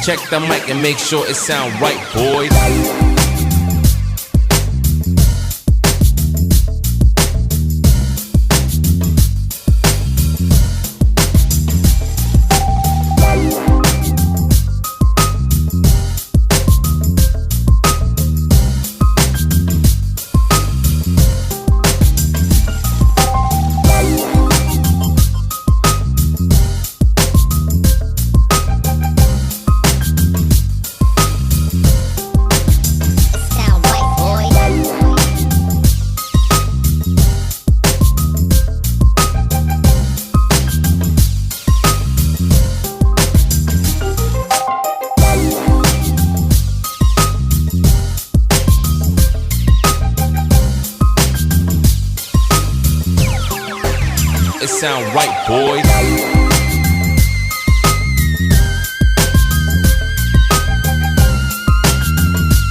Check the mic and make sure it sound right, boys. It sound right, boys.